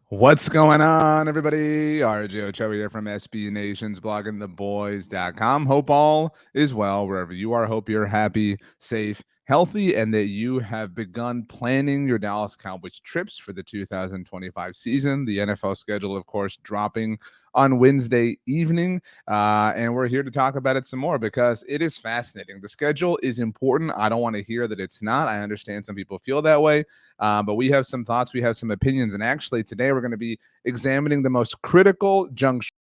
What's going on, everybody? RJ Ochoa here from SB Nation's bloggingtheboys.com. Hope all is well wherever you are. Hope you're happy, safe, healthy, and that you have begun planning your Dallas Cowboys trips for the 2025 season. The NFL schedule, of course, dropping on Wednesday evening. And we're here to talk about it some more because it is fascinating. The schedule is important. I don't want to hear that it's not. I understand some people feel that way. But we have some thoughts, we have some opinions, and actually today we're going to be examining the most critical junction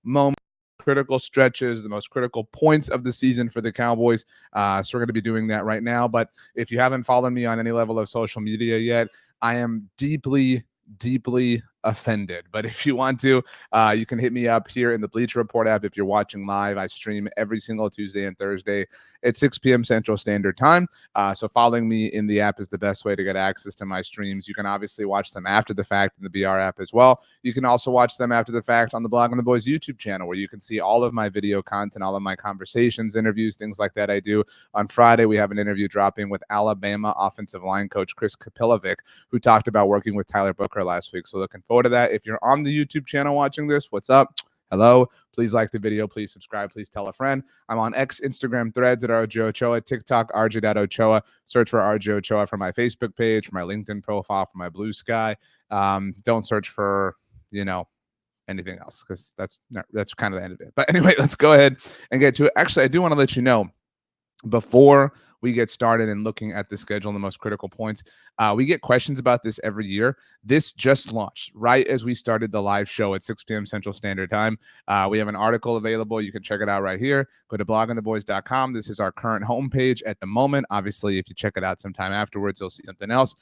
moments, critical stretches, the most critical points of the season for the Cowboys. So we're going to be doing that right now. But if you haven't followed me on any level of social media yet, I am deeply offended. But if you want to, you can hit me up here in the Bleacher Report app. If you're watching live, I stream every single Tuesday and Thursday at 6 p.m. Central Standard Time. So following me in the app is the best way to get access to my streams. You can obviously watch them after the fact in the BR app as well. You can also watch them after the fact on the Blog on the Boys YouTube channel, where you can see all of my video content, all of my conversations, interviews, things like that I do. On Friday, we have an interview dropping with Alabama offensive line coach Chris Kapilovic, who talked about working with Tyler Booker last week. So looking forward to that. If you're on the YouTube channel watching this, what's up? Hello. Please like the video. Please subscribe. Please tell a friend. I'm on X, Instagram, Threads at RJ Ochoa, TikTok, RJ.Ochoa. Search for RJ Ochoa for my Facebook page, for my LinkedIn profile, for my Blue Sky. Don't search for, anything else, because that's kind of the end of it. But anyway, let's go ahead and get to it. Actually, I do want to let you know, before we get started and looking at the schedule and the most critical points, we get questions about this every year. This just launched right as we started the live show at 6 p.m. Central Standard Time. We have an article available. You can check it out right here. Go to bloggingtheboys.com. This is our current homepage at the moment. Obviously, if you check it out sometime afterwards, you'll see something else.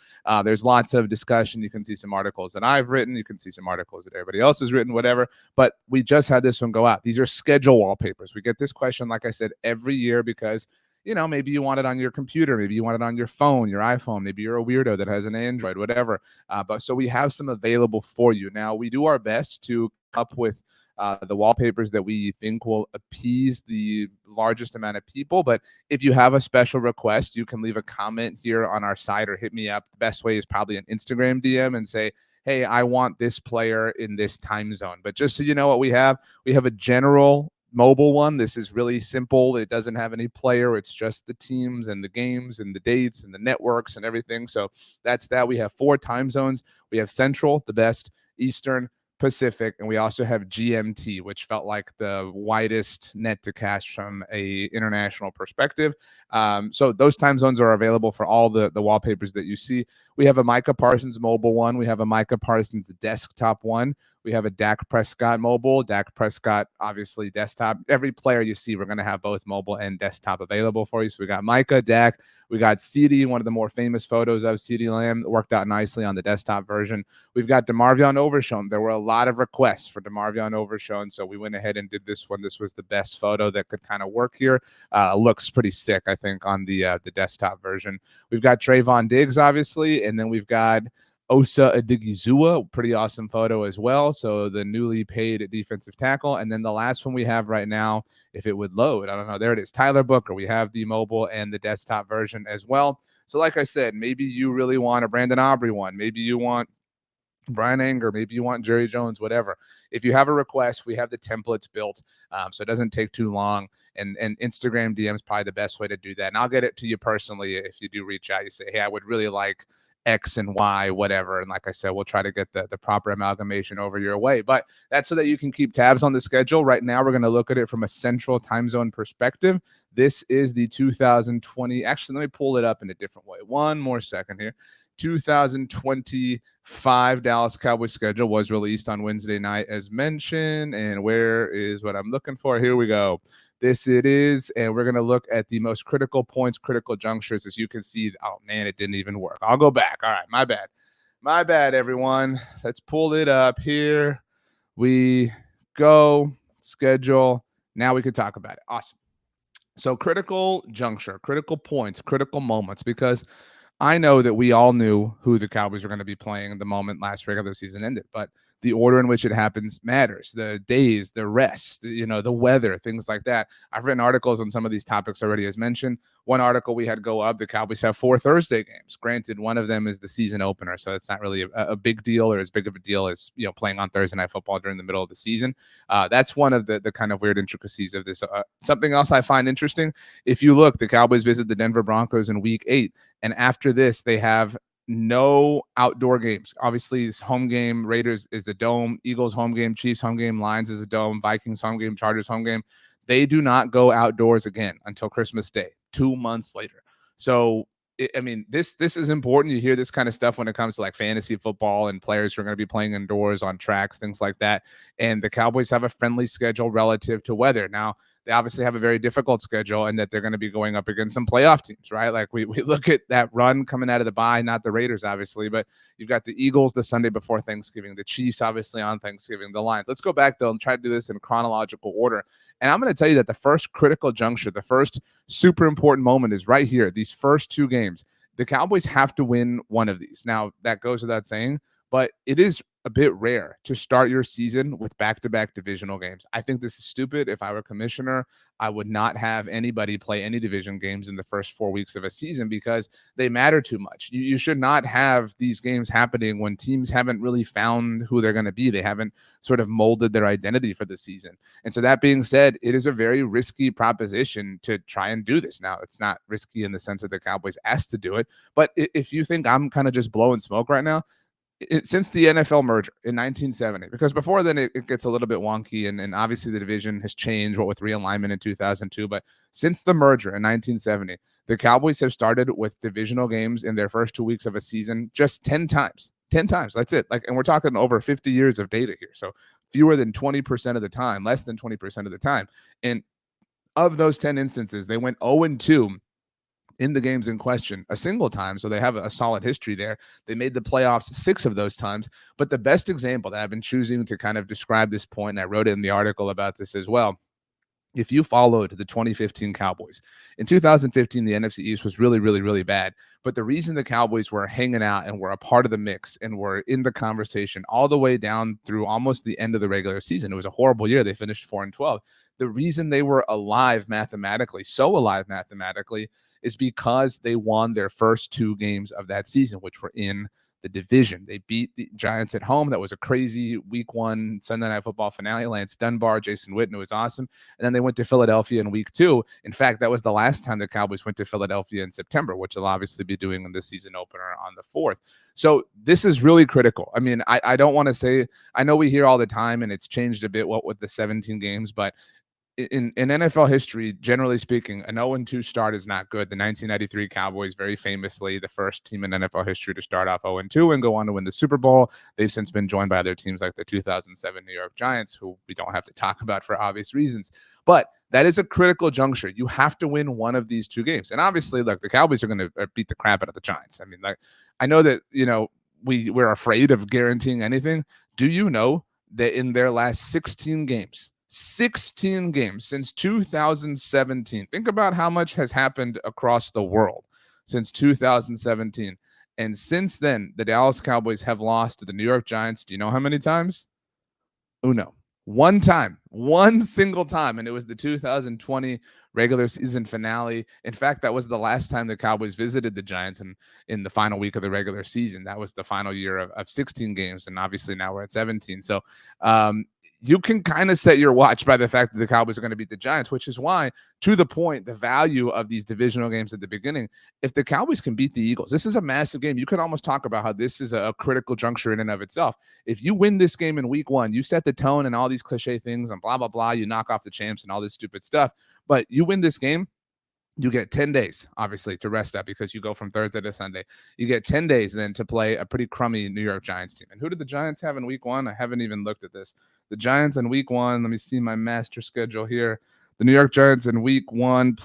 There's lots of discussion. You can see some articles that I've written. You can see some articles that everybody else has written, whatever. But we just had this one go out. These are schedule wallpapers. We get this question, like I said, every year because maybe you want it on your computer, maybe you want it on your phone, your iPhone, maybe you're a weirdo that has an Android, whatever. But so we have some available for you. Now, we do our best to come up with the wallpapers that we think will appease the largest amount of people. But if you have a special request, you can leave a comment here on our site or hit me up. The best way is probably an Instagram DM and say, hey, I want this player in this time zone. But just so you know what we have a general mobile one. This is really simple. It doesn't have any player. It's just the teams and the games and the dates and the networks and everything. So that's that. We have 4 time zones. We have Central, the best, Eastern, Pacific, and we also have GMT, which felt like the widest net to cast from a international perspective. So those time zones are available for all the wallpapers that you see. We have a Micah Parsons mobile one. We have a Micah Parsons desktop one. We have a Dak Prescott mobile, Dak Prescott, obviously desktop. Every player you see, we're going to have both mobile and desktop available for you. So we got Micah, Dak, we got CeeDee, one of the more famous photos of CeeDee Lamb, worked out nicely on the desktop version. We've got DeMarvion Overshown. There were a lot of requests for DeMarvion Overshown, so we went ahead and did this one. This was the best photo that could kind of work here. Looks pretty sick, I think, on the desktop version. We've got Trayvon Diggs, obviously, and then we've got Osa Odigizua, pretty awesome photo as well. So the newly paid defensive tackle. And then the last one we have right now, if it would load, I don't know, there it is, Tyler Booker. We have the mobile and the desktop version as well. So like I said, maybe you really want a Brandon Aubrey one. Maybe you want Brian Anger, maybe you want Jerry Jones, whatever. If you have a request, we have the templates built, so it doesn't take too long. And Instagram DM is probably the best way to do that. And I'll get it to you personally if you do reach out. You say, hey, I would really like X and Y, whatever. And like I said, we'll try to get the proper amalgamation over your way. But that's so that you can keep tabs on the schedule. Right now, we're going to look at it from a central time zone perspective. This is the 2020. Actually, let me pull it up in a different way. One more second here. 2025 Dallas Cowboys schedule was released on Wednesday night, as mentioned. And where is what I'm looking for? Here we go. This it is, and we're going to look at the most critical points, critical junctures. As you can see, oh, man, it didn't even work. I'll go back. All right, my bad. My bad, everyone. Let's pull it up. Here we go. Schedule. Now we can talk about it. Awesome. So critical juncture, critical points, critical moments, because I know that we all knew who the Cowboys were going to be playing the moment last regular season ended, but the order in which it happens matters. The days, the rest, the weather, things like that. I've written articles on some of these topics already, as mentioned. one article we had go up, the Cowboys have 4 Thursday games. Granted, one of them is the season opener, so it's not really a big deal, or as big of a deal as playing on Thursday Night Football during the middle of the season. That's one of the kind of weird intricacies of this. Something else I find interesting: if you look, the Cowboys visit the Denver Broncos in Week 8, and after this, they have no outdoor games. Obviously, this home game, Raiders is a dome, Eagles home game, Chiefs home game, Lions is a dome, Vikings home game, Chargers home game. They do not go outdoors again until Christmas Day, 2 months later. So, this is important. You hear this kind of stuff when it comes to like fantasy football and players who are going to be playing indoors on tracks, things like that. And the Cowboys have a friendly schedule relative to weather. Now, they obviously have a very difficult schedule, and that they're going to be going up against some playoff teams, right? Like we look at that run coming out of the bye, not the Raiders, obviously, but you've got the Eagles the Sunday before Thanksgiving, the Chiefs, obviously, on Thanksgiving, the Lions. Let's go back, though, and try to do this in chronological order. And I'm going to tell you that the first critical juncture, the first super important moment is right here. These first 2 games, the Cowboys have to win one of these. Now, that goes without saying, but it is a bit rare to start your season with back-to-back divisional games. I think this is stupid. If I were commissioner, I would not have anybody play any division games in the first 4 weeks of a season because they matter too much. You should not have these games happening when teams haven't really found who they're going to be. They haven't sort of molded their identity for the season. And so that being said, it is a very risky proposition to try and do this. Now, it's not risky in the sense that the Cowboys asked to do it, but if you think I'm kind of just blowing smoke right now, since the NFL merger in 1970, because before then it gets a little bit wonky, and obviously the division has changed, what with realignment in 2002. But since the merger in 1970, the Cowboys have started with divisional games in their first 2 weeks of a season just 10 times. 10 times. That's it. And we're talking over 50 years of data here. So fewer than 20% of the time, less than 20% of the time. And of those 10 instances, they went 0-2 in the games in question a single time. So they have a solid history there. They made the playoffs 6 of those times. But the best example that I've been choosing to kind of describe this point, and I wrote it in the article about this as well, if you followed the 2015 Cowboys, in 2015, the NFC East was really, really, really bad. But the reason the Cowboys were hanging out and were a part of the mix and were in the conversation all the way down through almost the end of the regular season, it was a horrible year. They finished 4-12. The reason they were alive mathematically, so alive mathematically, is because they won their first 2 games of that season, which were in the division. They beat the Giants at home. That was a crazy week 1 Sunday Night Football finale. Lance Dunbar, Jason Witten, it was awesome. And then they went to Philadelphia in week 2. In fact, that was the last time the Cowboys went to Philadelphia in September, which they'll obviously be doing in the season opener on the 4th. So this is really critical. I don't want to say, I know we hear all the time, and it's changed a bit with the 17 games, but in NFL history, generally speaking, an 0-2 start is not good. The 1993 Cowboys, very famously, the first team in NFL history to start off 0-2 and go on to win the Super Bowl. They've since been joined by other teams like the 2007 New York Giants, who we don't have to talk about for obvious reasons. But that is a critical juncture. You have to win one of these 2 games. And obviously, look, the Cowboys are going to beat the crap out of the Giants. I know that, we're afraid of guaranteeing anything. Do you know that in their last 16 games since 2017. Think about how much has happened across the world since 2017. And since then, the Dallas Cowboys have lost to the New York Giants. Do you know how many times? Uno. One time, one single time, and it was the 2020 regular season finale. In fact, that was the last time the Cowboys visited the Giants in the final week of the regular season. That was the final year of 16 games, and obviously now we're at 17. So you can kind of set your watch by the fact that the Cowboys are going to beat the Giants, which is why, to the point, the value of these divisional games at the beginning, if the Cowboys can beat the Eagles, this is a massive game. You could almost talk about how this is a critical juncture in and of itself. If you win this game in week 1, you set the tone and all these cliche things and blah, blah, blah. You knock off the champs and all this stupid stuff. But you win this game, you get 10 days, obviously, to rest up because you go from Thursday to Sunday. You get 10 days then to play a pretty crummy New York Giants team. And who did the Giants have in week 1? I haven't even looked at this. The Giants in week 1, let me see my master schedule here. The New York Giants in week 1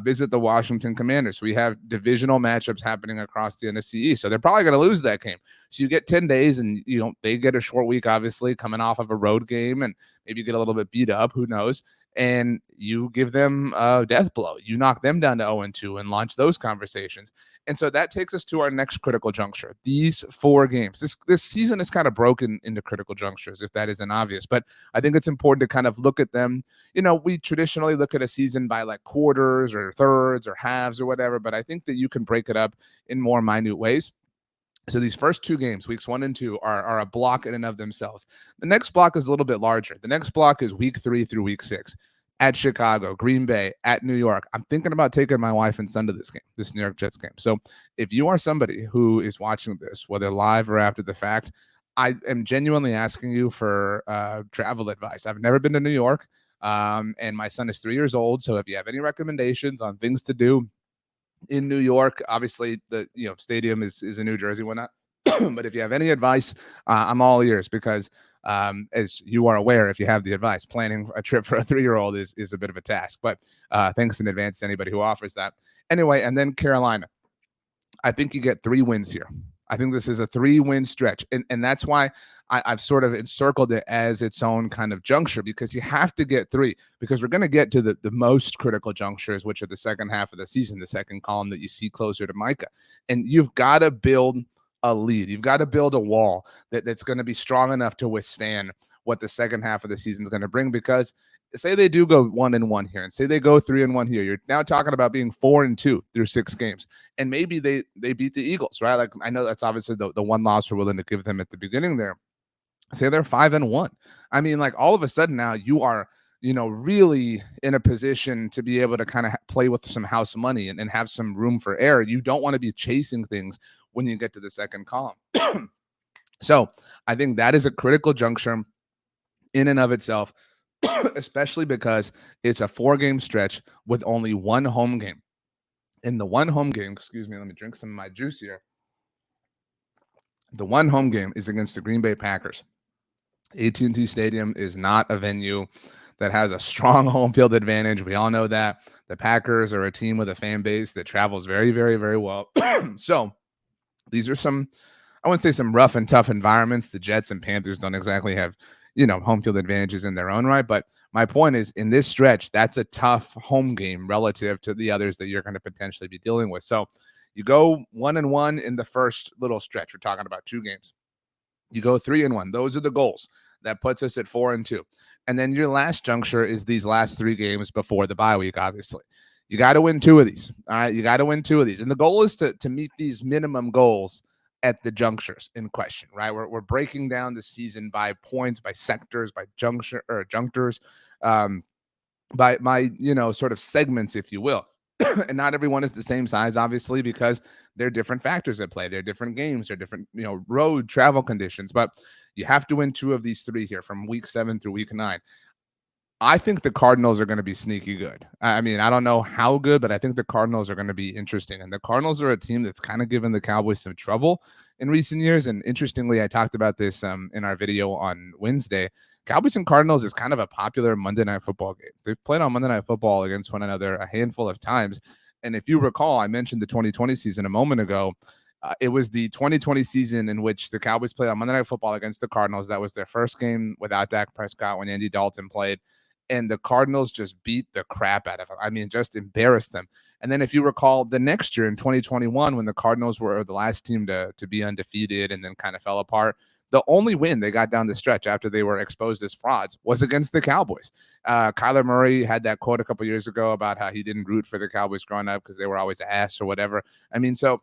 visit the Washington Commanders. We have divisional matchups happening across the NFC East. So they're probably going to lose that game. So you get 10 days and, they get a short week, obviously, coming off of a road game and maybe get a little bit beat up. Who knows? and you give them a death blow. You knock them down to 0-2 and launch those conversations. And so that takes us to our next critical juncture. These 4 games. This season is kind of broken into critical junctures, if that isn't obvious. But I think it's important to kind of look at them. We traditionally look at a season by like quarters or thirds or halves or whatever, but I think that you can break it up in more minute ways. So these first 2 games, weeks 1 and 2, are a block in and of themselves. The next block is a little bit larger. The next block is week 3 through week 6 at Chicago, Green Bay, at New York. I'm thinking about taking my wife and son to this game, this New York Jets game. So if you are somebody who is watching this, whether live or after the fact, I am genuinely asking you for travel advice. I've never been to New York, and my son is 3 years old. So if you have any recommendations on things to do in New York, obviously the stadium is in New Jersey, whatnot. But if you have any advice, I'm all ears, because as you are aware, if you have the advice, planning a trip for a 3-year-old is a bit of a task. But thanks in advance to anybody who offers that. Anyway, and then Carolina. I think you get 3 wins here. I think this is a 3-win stretch. And that's why I've sort of encircled it as its own kind of juncture, because you have to get 3, because we're going to get to the most critical junctures, which are the second half of the season, the second column that you see closer to Micah. And you've got to build a lead. You've got to build a wall that's going to be strong enough to withstand what the second half of the season is going to bring, because say they do go 1-1 here, and say they go 3-1 here, you're now talking about being 4-2 through 6 games, and maybe they beat the Eagles, right? Like, I know that's obviously the one loss we're willing to give them at the beginning there. Say they're 5-1. I mean, like, all of a sudden now you are really in a position to be able to kind of play with some house money and have some room for error. You don't want to be chasing things when you get to the second column. So I think that is a critical juncture in and of itself, especially because it's a 4-game stretch with only 1 home game. In the 1 home game, excuse me, let me drink some of my juice here. The 1 home game is against the Green Bay Packers. AT&T Stadium is not a venue that has a strong home field advantage. We all know that. The Packers are a team with a fan base that travels very, very, very well. So these are some, I wouldn't say some rough and tough environments. The Jets and Panthers don't exactly have, home field advantages in their own right. But my point is, in this stretch, that's a tough home game relative to the others that you're going to potentially be dealing with. So you go 1-1 in the first little stretch. We're talking about 2 games. You go 3-1. Those are the goals. That puts us at 4-2. And then your last juncture is these last 3 games before the bye week, obviously. You got to win 2 of these. All right. You got to win 2 of these. And the goal is to meet these minimum goals at the junctures in question, right? We're breaking down the season by points, by sectors, by junctures, by sort of segments, if you will. And not everyone is the same size, obviously, because there are different factors at play. There are different games, there are different, road travel conditions. But you have to win 2 of these 3 here from week 7 through week 9. I think the Cardinals are going to be sneaky good. I mean, I don't know how good, but I think the Cardinals are going to be interesting. And the Cardinals are a team that's kind of given the Cowboys some trouble in recent years. And interestingly, I talked about this in our video on Wednesday. Cowboys and Cardinals is kind of a popular Monday Night Football game. They've played on Monday Night Football against one another a handful of times. And if you recall, I mentioned the 2020 season a moment ago. It was the 2020 season in which the Cowboys played on Monday Night Football against the Cardinals. That was their first game without Dak Prescott when Andy Dalton played. And the Cardinals just beat the crap out of them. I mean, just embarrassed them. And then if you recall, the next year in 2021, when the Cardinals were the last team to be undefeated and then kind of fell apart, the only win they got down the stretch after they were exposed as frauds was against the Cowboys. Kyler Murray had that quote a couple years ago about how he didn't root for the Cowboys growing up because they were always ass or whatever. I mean, so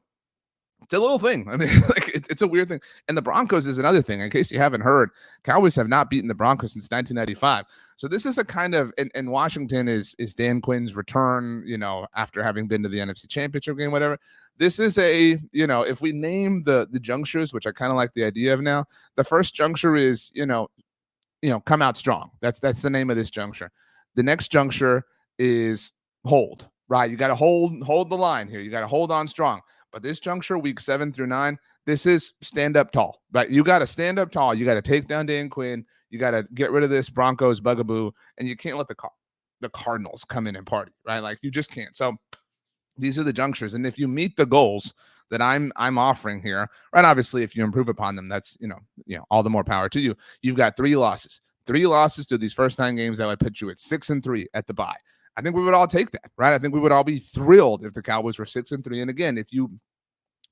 it's a little thing. I mean, like it's a weird thing. And the Broncos is another thing. In case you haven't heard, Cowboys have not beaten the Broncos since 1995. So this is a kind of, and Washington is Dan Quinn's return, after having been to the NFC Championship game, whatever. This is a, if we name the junctures, which I kind of like the idea of now, the first juncture is, come out strong. That's the name of this juncture. The next juncture is hold, right? You got to hold the line here. You got to hold on strong. But this juncture, week 7 through 9, this is stand up tall, right? You got to stand up tall. You got to take down Dan Quinn. You got to get rid of this Broncos bugaboo, and you can't let the Cardinals come in and party, right? Like, you just can't. So these are the junctures. And if you meet the goals that I'm offering here, right? Obviously, if you improve upon them, that's, all the more power to you. You've got 3 losses 3 losses to these first 9 games, that would put you at 6-3 at the bye. I think we would all take that, right? I think we would all be thrilled if the Cowboys were 6-3. And again, if you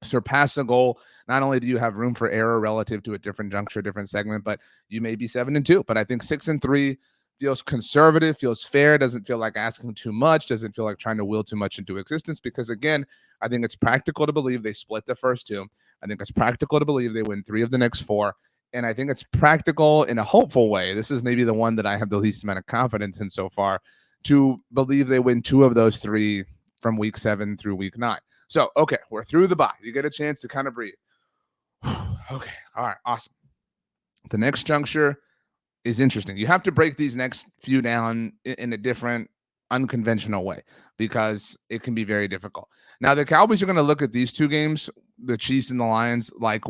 surpass a goal, not only do you have room for error relative to a different juncture, different segment, but you may be 7-2. But I think 6-3 feels conservative, feels fair, doesn't feel like asking too much, doesn't feel like trying to will too much into existence. Because again, I think it's practical to believe they split the first 2. I think it's practical to believe they win 3 of the next 4. And I think it's practical in a hopeful way. This is maybe the one that I have the least amount of confidence in so far, to believe they win 2 of those 3 from week 7 through week 9. So, okay, we're through the bye. You get a chance to kind of breathe. Okay, all right, awesome. The next juncture is interesting. You have to break these next few down in a different, unconventional way, because it can be very difficult. Now, the Cowboys are going to look at these 2 games, the Chiefs and the Lions, like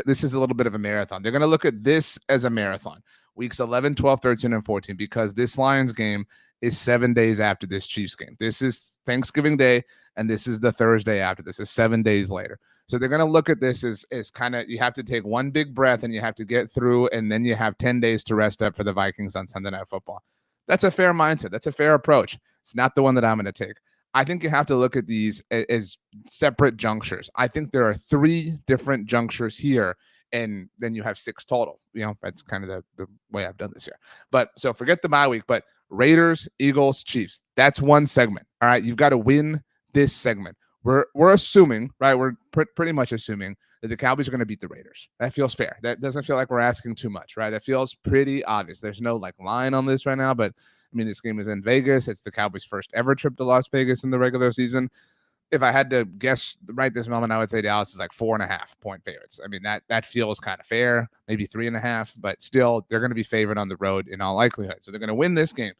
this is a little bit of a marathon. They're going to look at this as a marathon, weeks 11, 12, 13, and 14, because this Lions game is 7 days after this Chiefs game. This is Thanksgiving Day, and this is the Thursday after. This is 7 days later. So they're going to look at this as kind of, you have to take one big breath and you have to get through, and then you have 10 days to rest up for the Vikings on Sunday Night Football. That's a fair mindset. That's a fair approach. It's not the one that I'm going to take. I think you have to look at these as separate junctures. I think there are 3 different junctures here, and then you have 6 total. That's kind of the way I've done this here. But so forget the bye week, but Raiders, Eagles, Chiefs. That's one segment. All right, you've got to win this segment. We're assuming, right? We're pretty much assuming that the Cowboys are going to beat the Raiders. That feels fair. That doesn't feel like we're asking too much, right? That feels pretty obvious. There's no line on this right now, but I mean, this game is in Vegas. It's the Cowboys' first ever trip to Las Vegas in the regular season. If I had to guess right this moment, I would say Dallas is like 4.5 point favorites. I mean, that feels kind of fair, maybe 3.5, but still, they're going to be favored on the road in all likelihood. So they're going to win this game.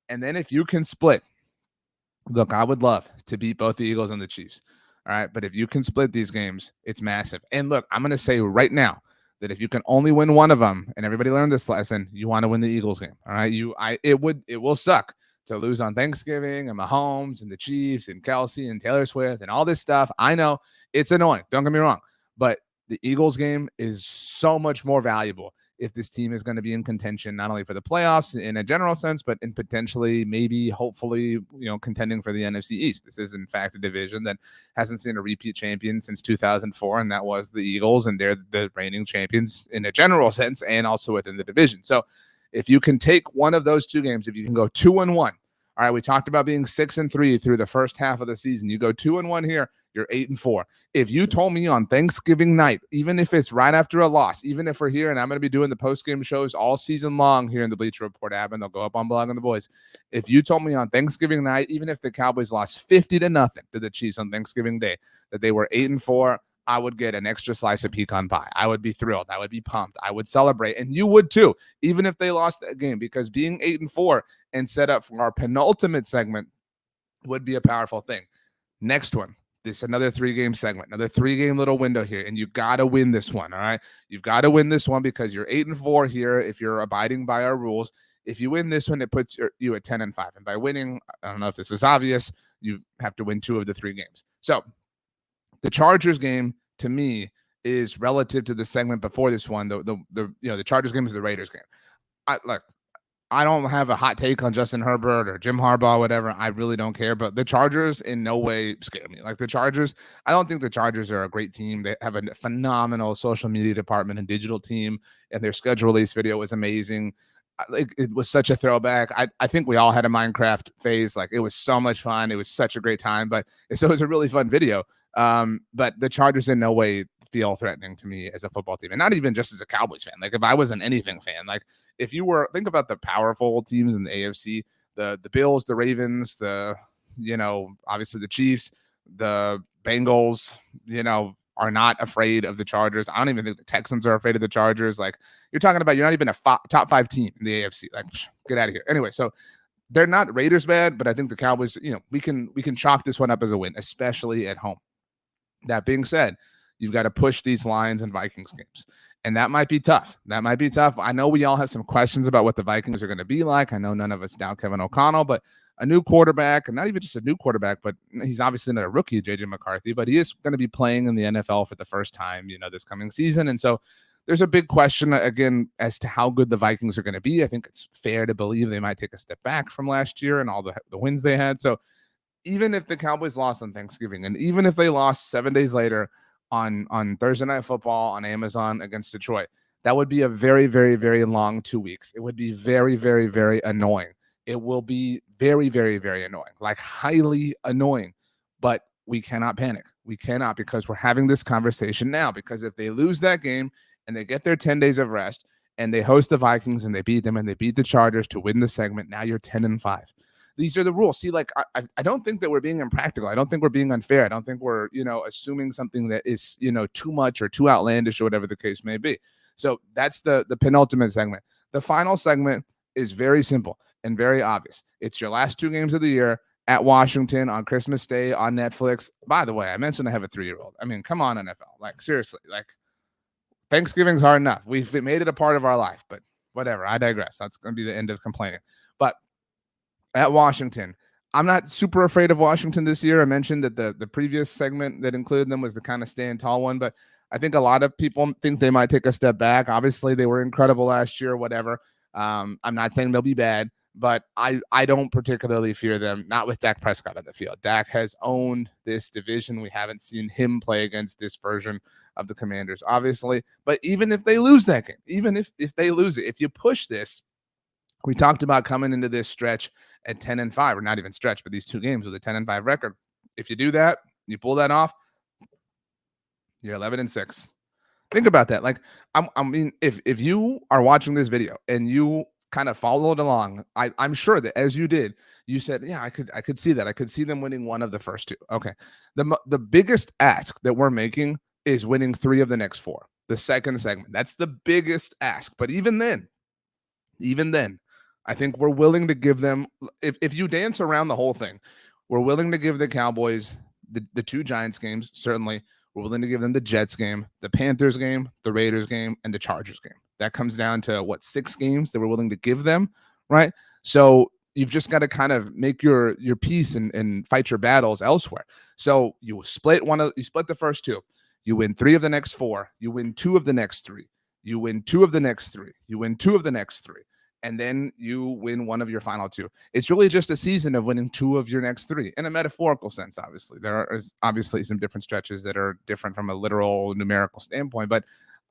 And then if you can split, look, I would love to beat both the Eagles and the Chiefs. All right. But if you can split these games, it's massive. And look, I'm going to say right now that if you can only win one of them, and everybody learned this lesson, you want to win the Eagles game. All right. It will suck to lose on Thanksgiving, and Mahomes and the Chiefs and Kelsey and Taylor Swift and all this stuff. I know it's annoying. Don't get me wrong. But the Eagles game is so much more valuable if this team is going to be in contention, not only for the playoffs in a general sense, but in potentially, maybe, hopefully, contending for the NFC East. This is, in fact, a division that hasn't seen a repeat champion since 2004, and that was the Eagles, and they're the reigning champions in a general sense and also within the division. So if you can take one of those 2 games, if you can go 2-1, all right, we talked about being 6-3 through the first half of the season. You go 2-1 here, you're 8-4. If you told me on Thanksgiving night, even if it's right after a loss, even if we're here and I'm going to be doing the post-game shows all season long here in the Bleacher Report app, and they'll go up on Blog on the Boys. If you told me on Thanksgiving night, even if the Cowboys lost 50-0 to the Chiefs on Thanksgiving Day, that they were 8-4, I would get an extra slice of pecan pie. I would be thrilled. I would be pumped. I would celebrate. And you would too, even if they lost that game, because being 8-4 and set up for our penultimate segment would be a powerful thing. Next one. This another 3-game segment, another 3-game little window here, and you got to win this one, all right? You've got to win this one because you're 8-4 here if you're abiding by our rules. If you win this one, it puts you at 10-5. And by winning, I don't know if this is obvious, you have to win 2 of the 3 games. So the Chargers game, to me, is relative to the segment before this one. The Chargers game is the Raiders game. I don't have a hot take on Justin Herbert or Jim Harbaugh, whatever. I really don't care. But the Chargers in no way scare me. Like the Chargers, I don't think the Chargers are a great team. They have a phenomenal social media department and digital team, and their schedule release video was amazing. It was such a throwback. I think we all had a Minecraft phase. Like, it was so much fun. It was such a great time. But so it was a really fun video. But the Chargers in no way feel threatening to me as a football team, and not even just as a Cowboys fan. Like, if I was an anything fan, like if you were, think about the powerful teams in the AFC, the Bills, the Ravens, obviously the Chiefs, the Bengals, are not afraid of the Chargers. I don't even think the Texans are afraid of the Chargers. Like, you're talking about, you're not even a top 5 team in the AFC. Like, get out of here. Anyway, so they're not Raiders bad, but I think the Cowboys, we can chalk this one up as a win, especially at home. That being said, you've got to push these Lions and Vikings games. And that might be tough. I know we all have some questions about what the Vikings are going to be like. I know none of us doubt Kevin O'Connell, but a new quarterback, and not even just a new quarterback, but he's obviously not a rookie, JJ McCarthy, but he is going to be playing in the NFL for the first time, this coming season. And so there's a big question again as to how good the Vikings are going to be. I think it's fair to believe they might take a step back from last year and all the wins they had. So even if the Cowboys lost on Thanksgiving, and even if they lost 7 days later on Thursday Night Football on Amazon against Detroit, that would be a very, very, very long 2 weeks. It would be very, very, very annoying. It will be very, very, very annoying, like highly annoying. But we cannot panic. We cannot, because we're having this conversation now. Because if they lose that game and they get their 10 days of rest and they host the Vikings and they beat them and they beat the Chargers to win the segment, now you're 10-5. These are the rules. See, like I don't think that we're being impractical. I don't think we're being unfair. I don't think we're, assuming something that is, too much or too outlandish or whatever the case may be. So that's the penultimate segment. The final segment is very simple and very obvious. It's your last 2 games of the year at Washington on Christmas Day on Netflix. By the way, I mentioned I have a 3-year-old. I mean, come on, NFL. Like, seriously, like Thanksgiving's hard enough. We've made it a part of our life, but whatever. I digress. That's going to be the end of complaining. But at Washington, I'm not super afraid of Washington this year. I mentioned that the previous segment that included them was the kind of stand tall one, but I think a lot of people think they might take a step back. Obviously, they were incredible last year, whatever. I'm not saying they'll be bad, but I don't particularly fear them, not with Dak Prescott on the field. Dak has owned this division. We haven't seen him play against this version of the Commanders, obviously. But even if they lose that game, even if they lose it, if you push this, we talked about coming into this stretch at 10-5, or not even stretch, but these 2 games with a 10-5 record. If you do that, you pull that off, you're 11-6. Think about that. Like, I mean, if you are watching this video and you kind of followed along, I'm sure that as you did, you said, yeah, I could see that. I could see them winning one of the first 2. Okay. The biggest ask that we're making is winning 3 of the next 4. The second segment. That's the biggest ask. But even then, I think we're willing to give them, if you dance around the whole thing, we're willing to give the Cowboys the 2 Giants games, certainly. We're willing to give them the Jets game, the Panthers game, the Raiders game, and the Chargers game. That comes down to 6 games that we're willing to give them, right? So you've just got to kind of make your peace and fight your battles elsewhere. So you split the first 2. You win 3 of the next 4. You win 2 of the next 3. You win 2 of the next 3. You win 2 of the next 3. And then you win 1 of your final 2. It's really just a season of winning 2 of your next 3 in a metaphorical sense. Obviously, there are obviously some different stretches that are different from a literal numerical standpoint, but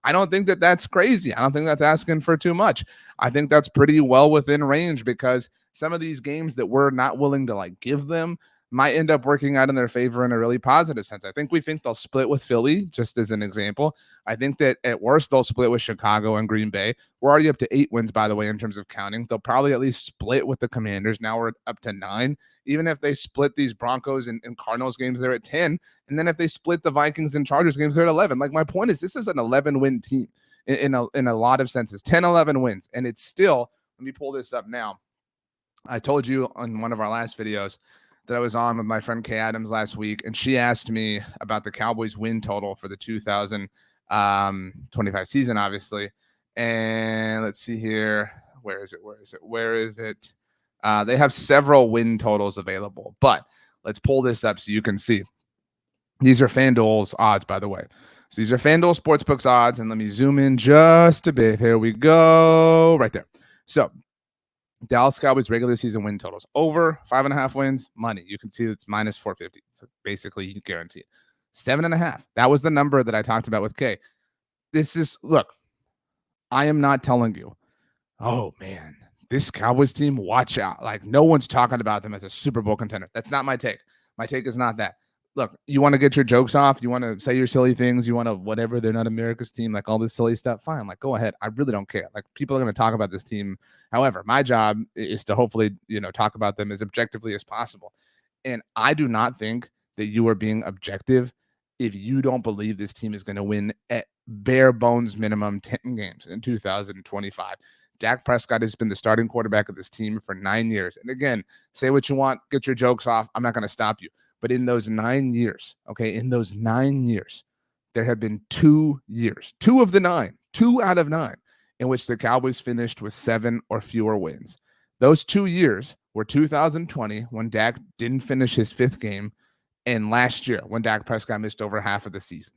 I don't think that that's crazy. I don't think that's asking for too much. I think that's pretty well within range, because some of these games that we're not willing to give them might end up working out in their favor in a really positive sense. I think they'll split with Philly, just as an example. I think that at worst they'll split with Chicago and Green Bay. We're already up to 8 wins, by the way, in terms of counting. They'll probably at least split with the Commanders. Now we're up to 9. Even if they split these Broncos and Cardinals games, they're at 10. And then if they split the Vikings and Chargers games, they're at 11. Like, my point is, this is an 11-win team in a lot of senses. 10, 11 wins. And it's still, let me pull this up now. I told you on one of our last videos that I was on with my friend Kay Adams last week, and she asked me about the Cowboys win total for the 2025 season, obviously. And let's see here. Where is it? They have several win totals available, but let's pull this up so you can see. These are FanDuel's odds, by the way. So these are FanDuel Sportsbook's odds, and let me zoom in just a bit. Here we go. Right there. So Dallas Cowboys regular season win totals over 5.5 wins, money. You can see it's minus 450. So basically, you guarantee it. 7.5. That was the number that I talked about with Kay. Look, I am not telling you, oh man, this Cowboys team, watch out. Like, no one's talking about them as a Super Bowl contender. That's not my take. My take is not that. Look, you want to get your jokes off. You want to say your silly things. You want to whatever. They're not America's team, like all this silly stuff. Fine. Like, go ahead. I really don't care. Like, people are going to talk about this team. However, my job is to hopefully, talk about them as objectively as possible. And I do not think that you are being objective if you don't believe this team is going to win at bare bones minimum 10 games in 2025. Dak Prescott has been the starting quarterback of this team for 9 years. And again, say what you want, get your jokes off. I'm not going to stop you. But in those 9 years, there have been 2 years, 2 of the 9, 2 out of 9, in which the Cowboys finished with 7 or fewer wins. Those 2 years were 2020, when Dak didn't finish his 5th game, and last year, when Dak Prescott missed over half of the season.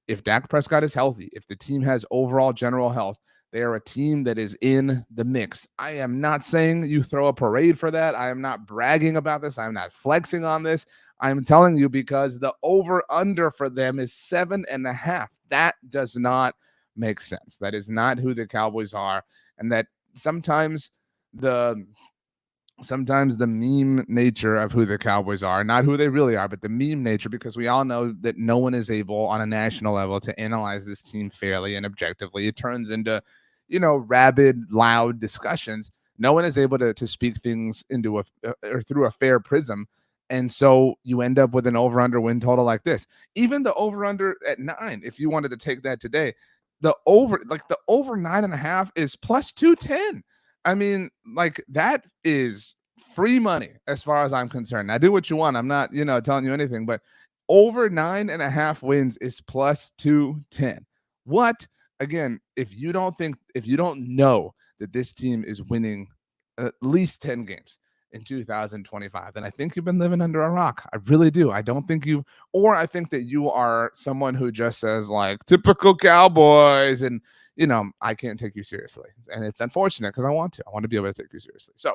if Dak Prescott is healthy, if the team has overall general health, they are a team that is in the mix. I am not saying you throw a parade for that. I am not bragging about this. I'm not flexing on this. I'm telling you because the over-under for them is 7.5. That does not make sense. That is not who the Cowboys are. And that sometimes the meme nature of who the Cowboys are, not who they really are, but the meme nature, because we all know that no one is able on a national level to analyze this team fairly and objectively. It turns into, rabid, loud discussions. No one is able to speak things into or through a fair prism. And so you end up with an over-under win total like this. Even the over-under at 9, if you wanted to take that today, the over 9.5 is plus 210. I mean, like, that is free money as far as I'm concerned. Now, do what you want. I'm not, telling you anything, but over 9.5 wins is plus 210. What? Again, if you don't know that this team is winning at least 10 games in 2025, then I think you've been living under a rock. I really do. I don't think I think that you are someone who just says, like, typical Cowboys, and I can't take you seriously. And it's unfortunate because I want to be able to take you seriously. So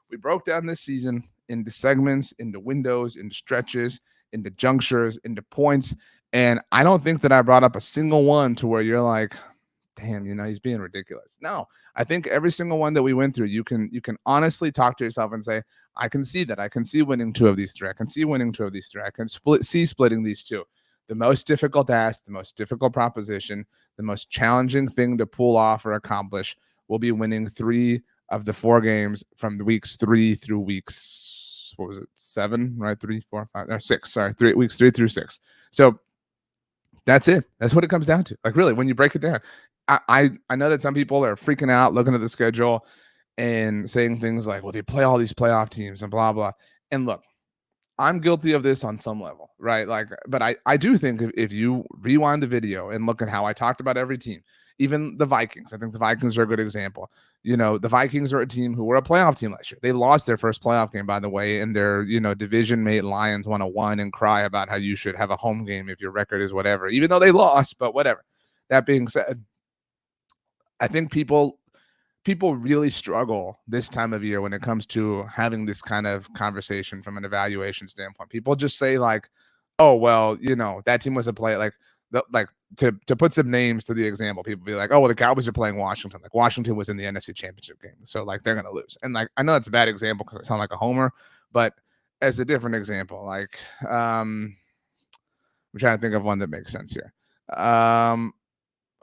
we broke down this season into segments, into windows, into stretches, into junctures, into points. And I don't think that I brought up a single one to where you're like, damn, he's being ridiculous. No, I think every single one that we went through, you can honestly talk to yourself and say, I can see that. I can see winning 2 of these 3. I can see winning 2 of these 3. I can splitting these 2. The most difficult task, the most difficult proposition, the most challenging thing to pull off or accomplish will be winning 3 of the 4 games from the weeks 3 through weeks, 7, right? 3, 4, 5, or 6. Sorry, 3 weeks 3 through 6. So that's it. That's what it comes down to. Like, really, when you break it down, I know that some people are freaking out looking at the schedule and saying things like, well, they play all these playoff teams and blah, blah. And look, I'm guilty of this on some level, right? Like, but I do think if you rewind the video and look at how I talked about every team, even the Vikings, I think the Vikings are a good example. The Vikings are a team who were a playoff team last year. They lost their first playoff game, by the way, and their, division mate Lions want to whine and cry about how you should have a home game if your record is whatever, even though they lost, but whatever. That being said, I think people really struggle this time of year when it comes to having this kind of conversation from an evaluation standpoint. People just say, like, oh, well, that team was a play, to put some names to the example, people be like, oh, well, the Cowboys are playing Washington. Like, Washington was in the NFC Championship game, so, like, they're going to lose. And, like, I know it's a bad example because I sound like a homer, but as a different example, like, I'm trying to think of one that makes sense here.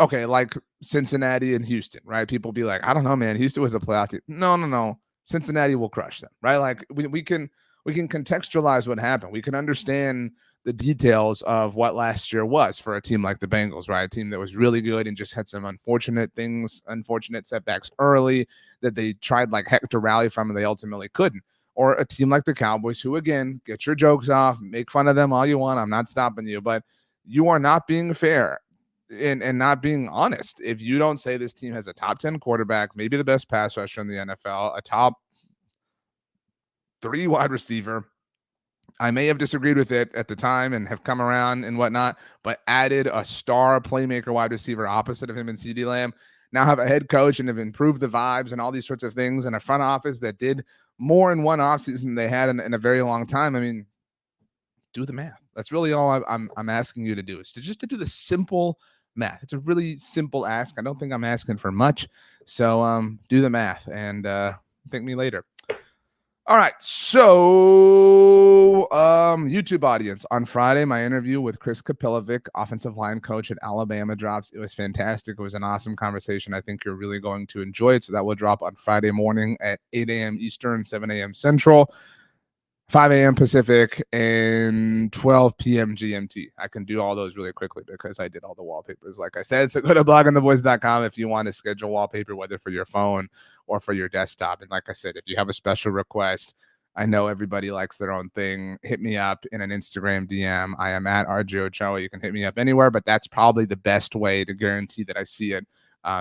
Okay, like Cincinnati and Houston, right? People be like, I don't know, man. Houston was a playoff team. No. Cincinnati will crush them, right? Like, we can contextualize what happened. We can understand the details of what last year was for a team like the Bengals, right? A team that was really good and just had some unfortunate setbacks early that they tried like heck to rally from, and they ultimately couldn't. Or a team like the Cowboys, who, again, get your jokes off, make fun of them all you want. I'm not stopping you, but you are not being fair and not being honest if you don't say this team has a top 10 quarterback, maybe the best pass rusher in the NFL, a top 3 wide receiver. I may have disagreed with it at the time and have come around and whatnot, but added a star playmaker wide receiver opposite of him in CeeDee Lamb. Now have a head coach and have improved the vibes and all these sorts of things, and a front office that did more in one offseason than they had in a very long time. I mean, do the math. That's really all I'm asking you to do, is to do the simple math. It's a really simple ask. I don't think I'm asking for much. So do the math and thank me later. All right. So YouTube audience, on Friday, my interview with Chris Kapilovic, offensive line coach at Alabama, drops. It was fantastic. It was an awesome conversation. I think you're really going to enjoy it. So that will drop on Friday morning at 8 a.m. Eastern, 7 a.m. Central, 5 a.m. Pacific, and 12 p.m. GMT. I can do all those really quickly because I did all the wallpapers, like I said. So go to bloggingtheboys.com if you want to schedule wallpaper, whether for your phone or for your desktop. And like I said, if you have a special request, I know everybody likes their own thing, hit me up in an Instagram DM. I am at RJ Ochoa. You can hit me up anywhere, but that's probably the best way to guarantee that I see it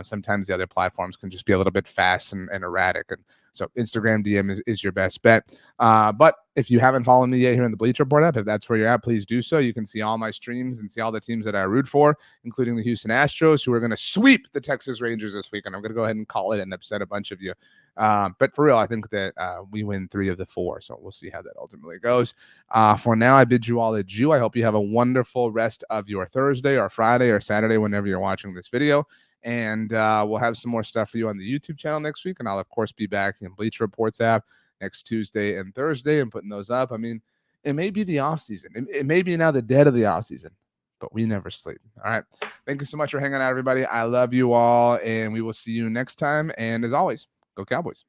Sometimes the other platforms can just be a little bit fast and erratic. And so Instagram DM is your best bet. But if you haven't followed me yet here in the Bleacher Report app, if that's where you're at, please do so. You can see all my streams and see all the teams that I root for, including the Houston Astros, who are going to sweep the Texas Rangers this week. And I'm going to go ahead and call it and upset a bunch of you. But for real, I think that we win 3 of the 4. So we'll see how that ultimately goes. For now, I bid you all adieu. I hope you have a wonderful rest of your Thursday or Friday or Saturday, whenever you're watching this video. And we'll have some more stuff for you on the YouTube channel next week. And I'll, of course, be back in Bleacher Reports app next Tuesday and Thursday and putting those up. I mean, it may be the off season. It may be now the dead of the off season, but we never sleep. All right. Thank you so much for hanging out, everybody. I love you all, and we will see you next time. And as always, go Cowboys.